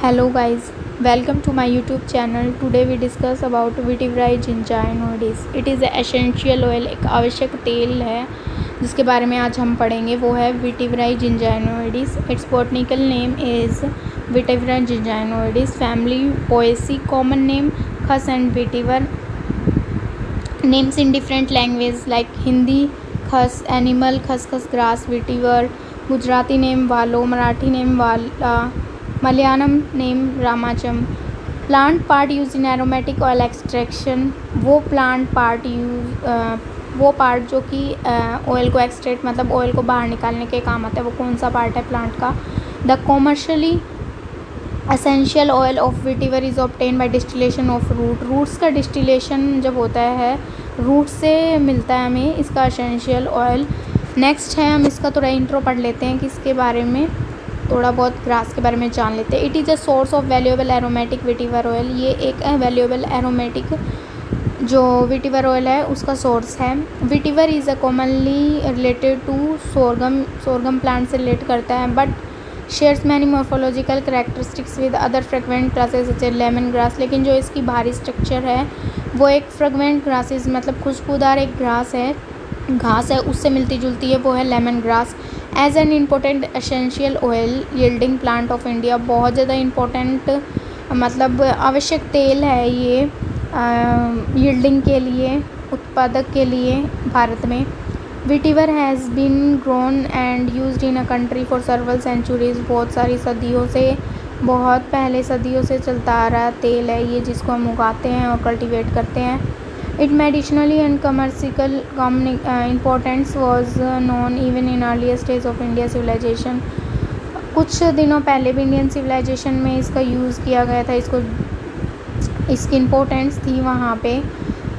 Hello guys, welcome to my YouTube channel. Today we discuss about vetiver gingienoides. It is a essential oil, एक आवश्यक तेल है जिसके बारे में आज हम पढ़ेंगे. वो है vetiver gingienoides. Its botanical name is vetiver gingienoides. Family Poaceae. Common name khas and vetiver. Names in different languages like Hindi khas, animal khaskhas grass, vetiver. Gujarati name वालो, मराठी नेम वाला, Malayalam name Ramacham. Plant part use in aromatic oil extraction. वो part जो कि oil को extract मतलब oil को बाहर निकालने के काम आता है, वो कौन सा पार्ट है प्लांट का. The commercially essential oil of vetiver is obtain by distillation of roots का डिस्टिलेशन जब होता है रूट से मिलता है हमें इसका एसेंशियल ऑयल. नेक्स्ट है, हम इसका थोड़ा इंट्रो पढ़ लेते हैं कि इसके बारे में थोड़ा बहुत ग्रास के बारे में जान लेते हैं. It is a source of valuable aromatic vetiver oil. ये एक वैल्यूएबल एरोमेटिक जो वेटिवर ऑयल है उसका सोर्स है. Vetiver is a commonly related to sorghum plant से रिलेट करता है, but shares many morphological characteristics with other fragment grasses such as lemon grass. लेकिन जो इसकी बाहरी स्ट्रक्चर है वो एक फ्रेगमेंट ग्रासेस मतलब खुशबूदार एक घास है उससे मिलती जुलती है, वो है lemon grass. As an important essential oil yielding plant of India. बहुत ज़्यादा इम्पोर्टेंट मतलब आवश्यक तेल है ये यील्डिंग के लिए, उत्पादक के लिए भारत में. Vetiver has been grown and used in a country for several centuries. बहुत सारी सदियों से, बहुत पहले सदियों से चलता आ रहा तेल है ये, जिसको हम उगाते हैं और कल्टीवेट करते हैं. Its medicinally and commercial importance was known even in earlier stage of India civilization. कुछ दिनों पहले भी इंडियन सिविलाइजेशन में इसका यूज़ किया गया था, इसकी इम्पोर्टेंस थी वहाँ पे.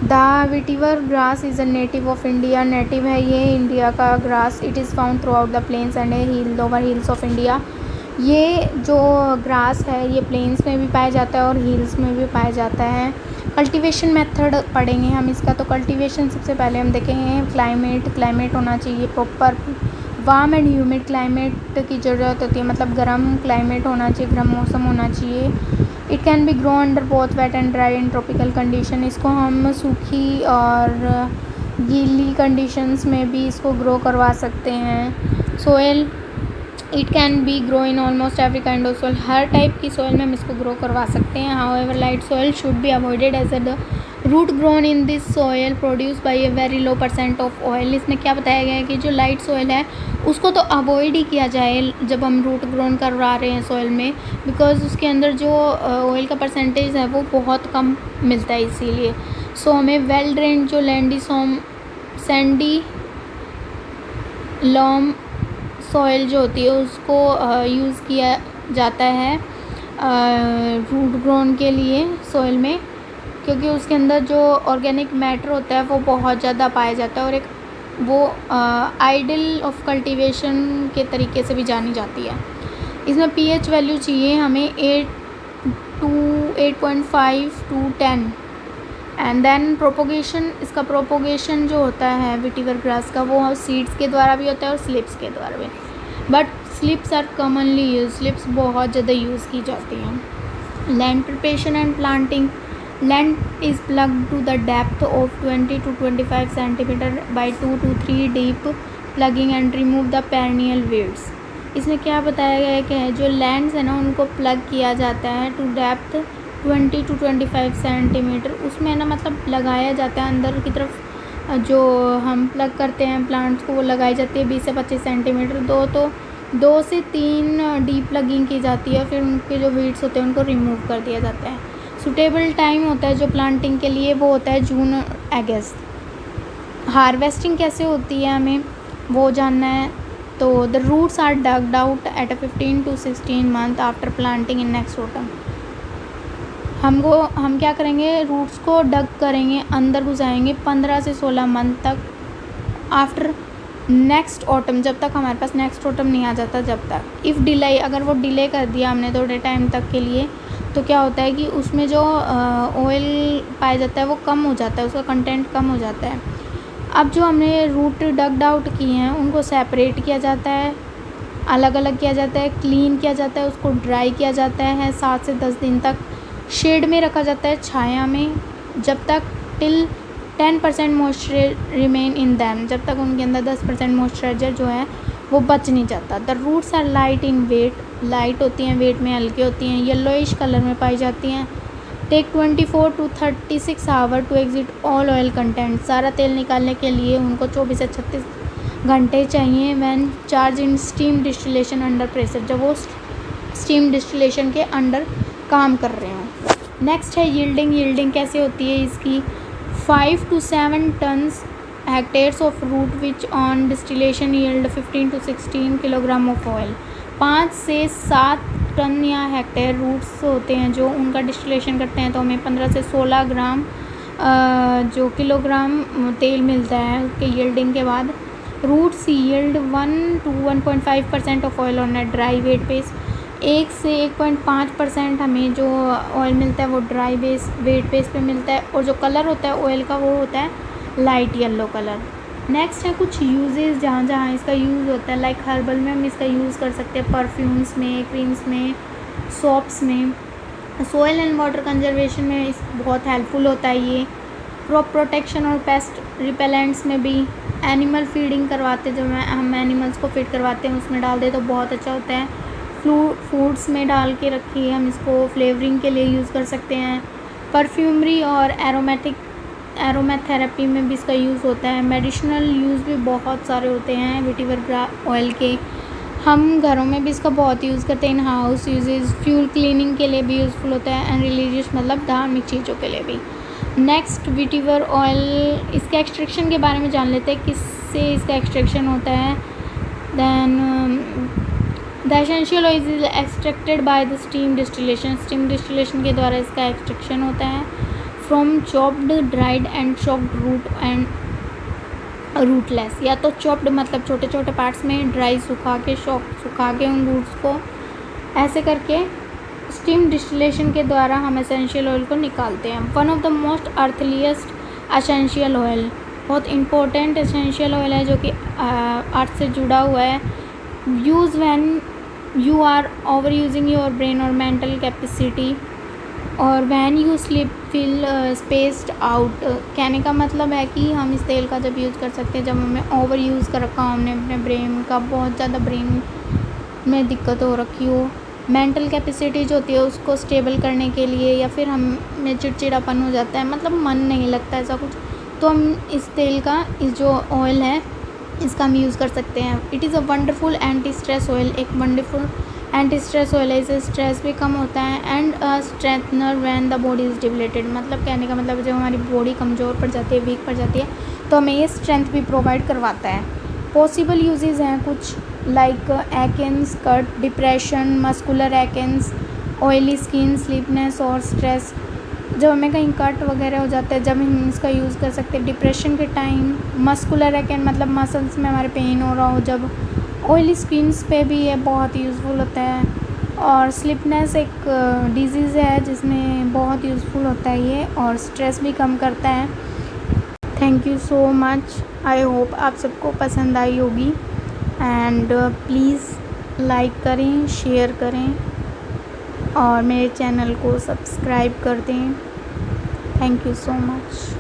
The vetiver grass is a native of India. Native है ये इंडिया का grass. It is found throughout the plains and hills of India. ये जो ग्रास है ये प्लेन्स में भी पाया जाता है और हिल्स में भी पाया जाता है. कल्टीवेशन मेथड पढ़ेंगे हम इसका. तो कल्टीवेशन सबसे पहले हम देखेंगे क्लाइमेट होना चाहिए proper. Warm and humid climate की ज़रूरत होती है, मतलब गर्म क्लाइमेट होना चाहिए, गर्म मौसम होना चाहिए. It can be grow under both wet and dry in tropical condition. इसको हम सूखी और गीली कंडीशंस में भी इसको ग्रो करवा सकते हैं. Soil it can be grow in almost every kind of soil. हर टाइप की सॉइल में हम इसको ग्रो करवा सकते हैं. However light soil should be avoided as the root grown in this soil produce by a very low % of oil. इसमें क्या बताया गया है कि जो लाइट सॉइल है उसको तो अवॉइड ही किया जाए जब हम रूट ग्रोन करवा रहे हैं सॉइल में, बिकॉज उसके अंदर जो ऑयल का परसेंटेज है वो बहुत कम मिलता है. इसीलिए सो हमें वेल ड्रेन जो सैंडी लॉम सॉइल जो होती है उसको यूज़ किया जाता है रूट ग्रोन के लिए सॉइल में, क्योंकि उसके अंदर जो ऑर्गेनिक मैटर होता है वो बहुत ज़्यादा पाया जाता है और एक वो आइडल ऑफ कल्टीवेशन के तरीके से भी जानी जाती है. इसमें pH वैल्यू चाहिए हमें 8.5 to 10. And then propagation. इसका प्रोपोगेशन जो होता है वेटिवर ग्रास का वो सीड्स के द्वारा भी होता है और स्लिप्स के द्वारा भी, but slips are commonly use. Slips बहुत ज़्यादा यूज़ की जाती हैं. Land preparation and planting. Land is plugged to the depth of 20 to 25 centimetre by 2 to 3 deep plugging and remove the perennial weeds. इसमें क्या बताया गया है कि जो लैंड्स है ना उनको प्लग किया जाता है टू डेप्थ 20 to 25 सेंटीमीटर. उसमें ना मतलब लगाया जाता है अंदर की तरफ, जो हम प्लग करते हैं प्लांट्स को वो लगाई जाती है 20 से 25 सेंटीमीटर. 2 से 3 डीप प्लगिंग की जाती है. फिर उनके जो वीड्स होते हैं उनको रिमूव कर दिया जाता है. सूटेबल टाइम होता है जो प्लांटिंग के लिए वो होता है जून अगस्त. हार्वेस्टिंग कैसे होती है हमें वो जानना है. तो the roots are dugged out at 15 to 16 month after planting in next autumn. हम क्या करेंगे, रूट्स को डग करेंगे, अंदर घुसाएंगे 15 से 16 मंथ तक आफ्टर नेक्स्ट ऑटम, जब तक हमारे पास नेक्स्ट ऑटम नहीं आ जाता जब तक. इफ़ डिले, अगर वो डिले कर दिया हमने थोड़े टाइम तक के लिए, तो क्या होता है कि उसमें जो ऑयल पाया जाता है वो कम हो जाता है, उसका कंटेंट कम हो जाता है. अब जो हमने रूट डग्ड आउट किए हैं उनको सेपरेट किया जाता है अलग अलग किया जाता है, क्लीन किया जाता है, उसको ड्राई किया जाता है 7 से 10 दिन तक, शेड में रखा जाता है, छाया में, जब तक till 10% moisture remain in them, जब तक उनके अंदर 10% मॉइस्चराइजर जो है वो बच नहीं जाता। The roots are light in weight, light होती हैं, वेट में हल्की होती हैं, येलोइश कलर में पाई जाती हैं। Take 24 to 36 hour to exit all oil content, सारा तेल निकालने के लिए उनको 24 से 36 घंटे चाहिए। When charge in steam distillation under pressure, जब वो स्टीम डिस्टिलेशन के अंडर काम कर रहे हों। नेक्स्ट है यील्डिंग। यील्डिंग कैसे होती है इसकी? 5 to 7 tons hectares of root which on distillation yield 15 to 16 kilogram of oil. 5 से 7 टन या हेक्टेयर रूट्स होते हैं जो उनका डिस्टिलेशन करते हैं, तो हमें 15 से 16 ग्राम जो किलोग्राम तेल मिलता है उसके यील्डिंग के बाद। Roots yield 1 to 1.5% of oil on a dry weight base, 1 से 1.5% हमें जो ऑयल मिलता है वो ड्राई वेट बेस पे मिलता है, और जो कलर होता है ऑयल का वो होता है लाइट येलो कलर। नेक्स्ट है कुछ यूजेस जहाँ जहाँ इसका यूज़ होता है, लाइक हर्बल में हम इसका यूज़ कर सकते हैं, परफ्यूम्स में, क्रीम्स में, सोप्स में। सोयल एंड वाटर कंजर्वेशन में इस बहुत हेल्पफुल होता है ये। क्रॉप प्रोटेक्शन और पेस्ट रिपेलेंट्स में भी। एनिमल फीडिंग करवाते, जब हम एनिमल्स को फीड करवाते हैं उसमें डाल दे तो बहुत अच्छा होता है। फूड्स में डाल के रखिए, हम इसको फ्लेवरिंग के लिए यूज़ कर सकते हैं। परफ्यूमरी और एरोमेथेरेपी में भी इसका यूज़ होता है। मेडिसिनल यूज़ भी बहुत सारे होते हैं वेटिवर ऑयल के, हम घरों में भी इसका बहुत यूज़ करते हैं। In house uses, fuel cleaning के लिए भी यूज़फुल होता है, एंड रिलीजियस मतलब धार्मिक चीज़ों के लिए भी। नेक्स्ट वेटिवर ऑयल, इसके एक्सट्रैक्शन के बारे में जान लेते हैं, किससे इसका एक्सट्रैक्शन होता है। Then the essential oil is extracted by the steam distillation, steam distillation के द्वारा इसका एक्सट्रैक्शन होता है। From chopped, dried and chopped root and rootless, या तो चॉप्ड मतलब छोटे छोटे पार्ट्स में, ड्राई सुखा के उन रूट्स को, ऐसे करके स्टीम डिस्टिलेशन के द्वारा हम एसेंशियल ऑयल को निकालते हैं। One of the most earthliest essential oil, बहुत इंपॉर्टेंट एसेंशियल ऑयल है जो कि अर्थ से जुड़ा हुआ है। Use when you are over using your brain और मेंटल कैपेसिटी, और when you sleep feel spaced out. कहने का मतलब है कि हम इस तेल का जब यूज़ कर सकते हैं जब हमें ओवर यूज़ कर रखा हो, हमने अपने ब्रेन का बहुत ज़्यादा ब्रेन में दिक्कत हो रखी हो। मेंटल कैपेसिटी जो होती है उसको स्टेबल करने के लिए, या फिर हमें चिड़चिड़ापन हो जाता है, मतलब मन नहीं लगता ऐसा कुछ, तो हम इस तेल का, इस जो ऑयल है इसका हम यूज़ कर सकते हैं। It is a wonderful anti stress oil, एक वंडरफुल एंटी स्ट्रेस ऑयल है, इससे स्ट्रेस भी कम होता है। And strengthener when the body is depleted, मतलब कहने का मतलब जब हमारी बॉडी कमज़ोर पड़ जाती है, वीक पड़ जाती है, तो हमें ये स्ट्रेंथ भी प्रोवाइड करवाता है। पॉसिबल यूजेस हैं कुछ, like एक्न्स, cut, depression, muscular एक्न्स, oily skin, sleepiness और स्ट्रेस। जब हमें कहीं कट वगैरह हो जाता है जब हम इसका यूज़ कर सकते हैं डिप्रेशन के टाइम। मस्कुलर एक्न मतलब मसल्स में हमारे पेन हो रहा हो जब। ऑयली स्किन्स पे भी ये बहुत यूज़फुल होता है। और स्लीपनेस एक डिजीज़ है जिसमें बहुत यूज़फुल होता है ये, और स्ट्रेस भी कम करता है। Thank you so much, I hope आप सबको पसंद आई होगी, एंड प्लीज़ लाइक करें, शेयर करें और मेरे चैनल को सब्सक्राइब कर दें। Thank you so much.